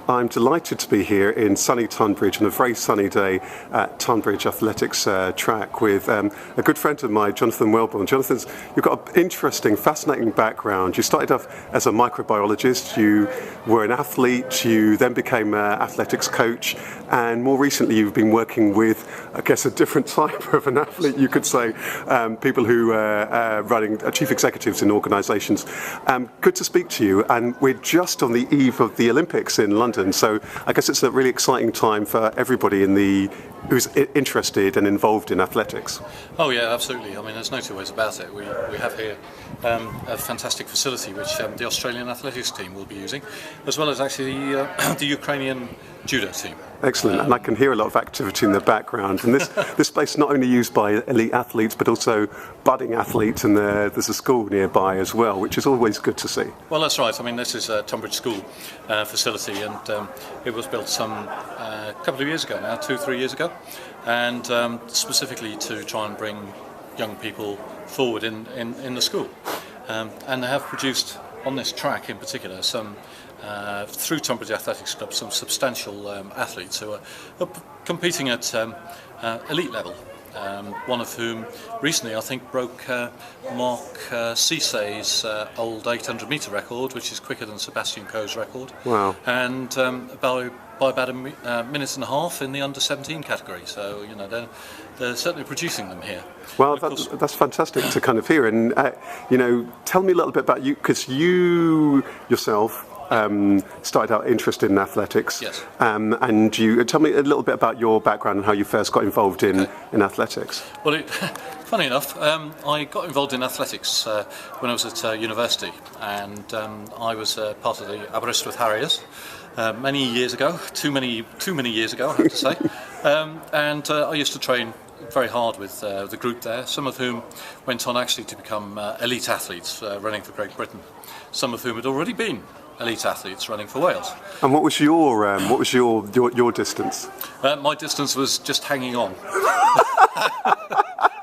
I'm delighted to be here in sunny Tunbridge on a very sunny day at Tunbridge Athletics track with a good friend of mine, Jonathan Welbon. Jonathan, you've got an interesting, fascinating background. You started off as a microbiologist, you were an athlete, you then became an athletics coach, and more recently you've been working with, I guess, a different type of an athlete, you could say, people who are running chief executives in organisations. Good to speak to you, and we're just on the eve of the Olympics in London, so I guess it's a really exciting time for everybody who's interested and involved in athletics. Oh yeah, absolutely. I mean, there's no two ways about it. We have here a fantastic facility which the Australian athletics team will be using, as well as actually the Ukrainian judo team. Excellent, and I can hear a lot of activity in the background. And this place is not only used by elite athletes, but also budding athletes, and there's a school nearby as well, which is always good to see. Well, that's right. I mean, this is a Tunbridge School facility, and it was built a couple of years ago now, 2-3 years ago, and specifically to try and bring young people forward in the school. And they have produced, on this track in particular, some through Tunbridge Athletics Club, some substantial athletes who are competing at elite level. One of whom recently, I think, broke Mark Cissay's old 800-metre record, which is quicker than Sebastian Coe's record. Wow! And by about a minute and a half in the under-17 category. So they're certainly producing them here. Well, that's fantastic to kind of hear. And tell me a little bit about you, because you yourself started out interested in athletics. Yes. And you tell me a little bit about your background and how you first got involved in athletics. Well, funny enough, I got involved in athletics when I was at university, and I was part of the Aberystwyth Harriers many years ago. Too many years ago, I have to say. And I used to train very hard with the group there, some of whom went on actually to become elite athletes running for Great Britain, some of whom had already been elite athletes running for Wales. And what was your distance? My distance was just hanging on.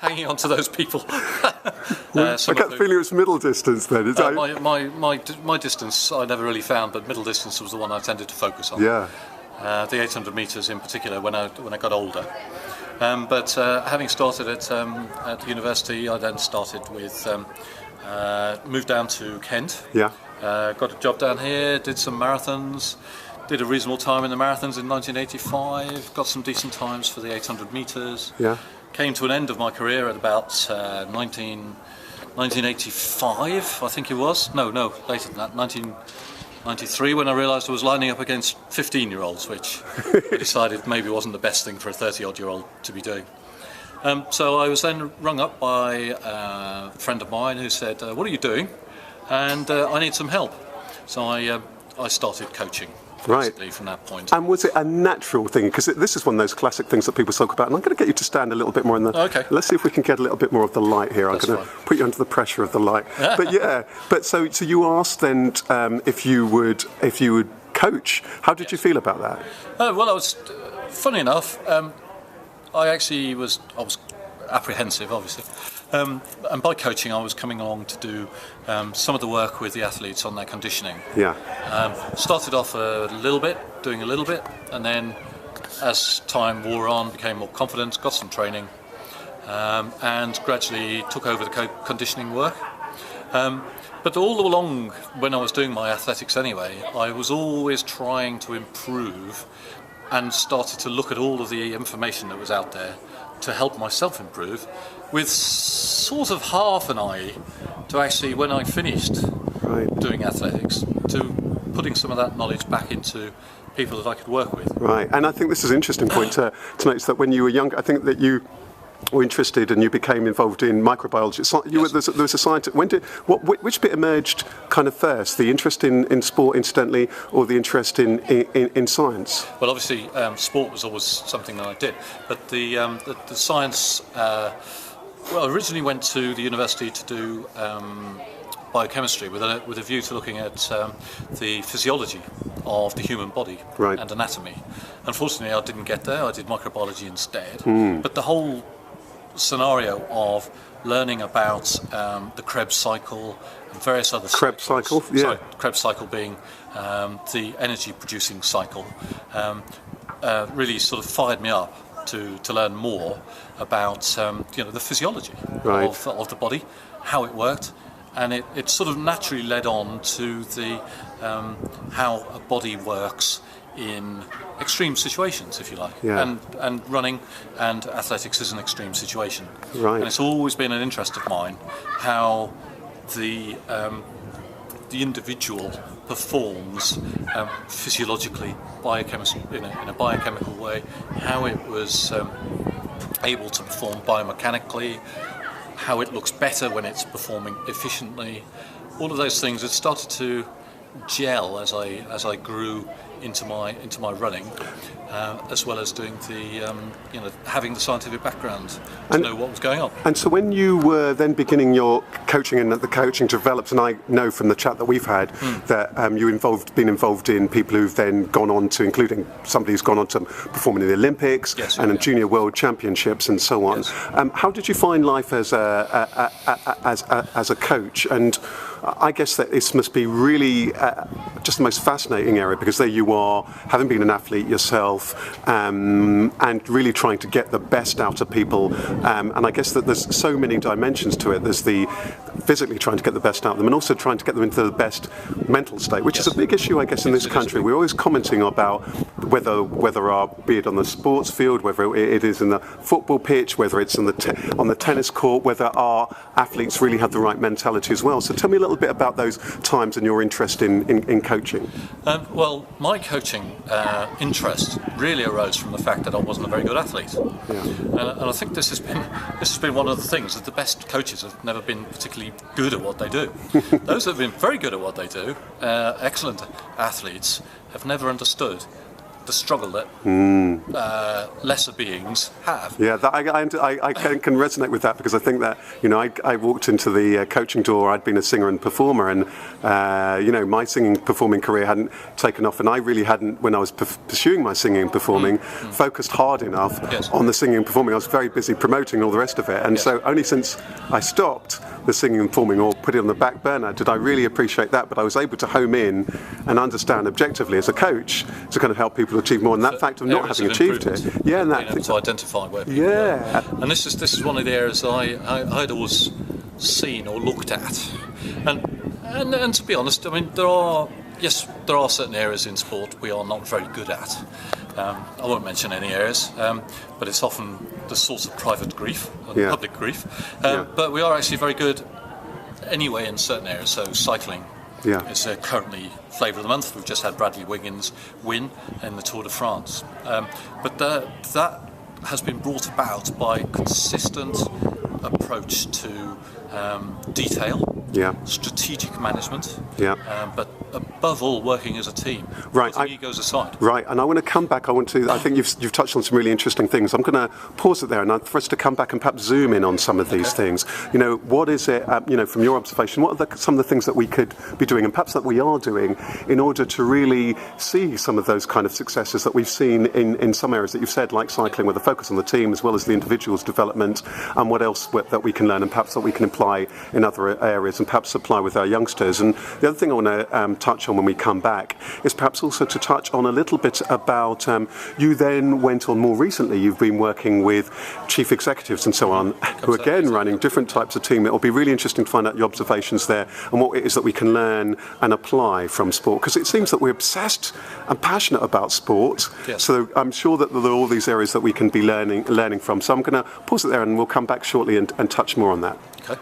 Hanging on to those people. I get the feeling it was middle distance then. My distance I never really found, but middle distance was the one I tended to focus on. Yeah. The 800 metres in particular when I got older. But having started at the university, I then started with moved down to Kent. Yeah. Got a job down here, did some marathons, did a reasonable time in the marathons in 1985, got some decent times for the 800 metres. Yeah. Came to an end of my career at about 1985, I think it was. No, later than that, 1993, when I realised I was lining up against 15-year-olds, which I decided maybe wasn't the best thing for a 30-odd-year-old to be doing. So I was then rung up by a friend of mine who said, "What are you doing?" And I need some help. So I started coaching. Basically, from that point. And was it a natural thing? Because this is one of those classic things that people talk about. And I'm going to get you to stand a little bit more in the. Okay. Let's see if we can get a little bit more of the light here. I'm going to put you under the pressure of the light. But so you asked then if you would coach. How did you feel about that? Well, I was. Funny enough, I was apprehensive, obviously. And by coaching, I was coming along to do some of the work with the athletes on their conditioning. Yeah. Started off doing a little bit, and then as time wore on, became more confident, got some training, and gradually took over the conditioning work. But all along, when I was doing my athletics anyway, I was always trying to improve and started to look at all of the information that was out there to help myself improve, with sort of half an eye to actually, when I finished doing athletics, to putting some of that knowledge back into people that I could work with. Right, and I think this is an interesting point to note, that when you were young, I think that you were interested and you became involved in microbiology. There was a scientist. Which bit emerged kind of first? The interest in sport, incidentally, or the interest in science? Well, obviously, sport was always something that I did, but the science. Originally went to the university to do biochemistry with a view to looking at the physiology of the human body and anatomy. Unfortunately, I didn't get there. I did microbiology instead. But the whole scenario of learning about the Krebs cycle and various other Krebs cycle, yeah. Sorry, Krebs cycle being the energy producing cycle, really sort of fired me up to learn more about the physiology of the body, how it worked, and it sort of naturally led on to the how a body works in extreme situations, if you like. Yeah. And running and athletics is an extreme situation. Right. And it's always been an interest of mine how the individual performs physiologically, in a biochemical way, how it was able to perform biomechanically, how it looks better when it's performing efficiently. All of those things, it started to gel as I grew into my running, as well as doing the having the scientific background to know what was going on. And so when you were then beginning your coaching and the coaching developed, and I know from the chat that we've had that you've been involved in people who've then gone on to, including somebody who's gone on to perform in the Olympics and in Junior World Championships and so on. Yes. How did you find life as a coach? And I guess that this must be really just the most fascinating area, because there you are, having been an athlete yourself, and really trying to get the best out of people. And I guess that there's so many dimensions to it. There's the physically trying to get the best out of them, and also trying to get them into the best mental state, which is a big issue, I guess, in this country. We're always commenting about whether our, be it on the sports field, whether it is in the football pitch, whether it's on the tennis court, whether our athletes really have the right mentality as well. So tell me a little bit about those times and your interest in coaching. Well, my coaching interest really arose from the fact that I wasn't a very good athlete. Yeah. And I think this has been one of the things, that the best coaches have never been particularly good at what they do. Those that have been very good at what they do, excellent athletes, have never understood the struggle that lesser beings have. Yeah, I can resonate with that, because I think that, I walked into the coaching door. I'd been a singer and performer, and my singing performing career hadn't taken off, and I really hadn't, when I was pursuing my singing and performing, focused hard enough on the singing and performing. I was very busy promoting all the rest of it, and so only since I stopped the singing and performing, or put it on the back burner, did I really appreciate that. But I was able to home in and understand objectively as a coach to kind of help people achieve more, and that fact of not having achieved it, and that to identify where people were. And this is one of the areas I'd always seen or looked at, and to be honest, I mean, there are certain areas in sport we are not very good at. I won't mention any areas, but it's often the source of private grief and public grief. But we are actually very good anyway in certain areas. So cycling is currently flavour of the month. We've just had Bradley Wiggins win in the Tour de France. But that has been brought about by consistent approach to detail, strategic management, but above all, working as a team. Right, egos aside. Right, and I want to come back. I think you've touched on some really interesting things. I'm going to pause it there, and for us to come back and perhaps zoom in on some of these things. What is it? From your observation, what are some of the things that we could be doing, and perhaps that we are doing, in order to really see some of those kind of successes that we've seen in some areas that you've said, like cycling, with a focus on the team as well as the individual's development, and what else that we can learn, and perhaps that we can apply in other areas, and perhaps apply with our youngsters. And the other thing I want to touch on when we come back is perhaps also to touch on a little bit about you then went on more recently. You've been working with chief executives and so on, who again running different types of team. It will be really interesting to find out your observations there and what it is that we can learn and apply from sport, because it seems that we're obsessed and passionate about sport. So I'm sure that there are all these areas that we can be learning from. So I'm going to pause it there, and we'll come back shortly and touch more on that. Okay.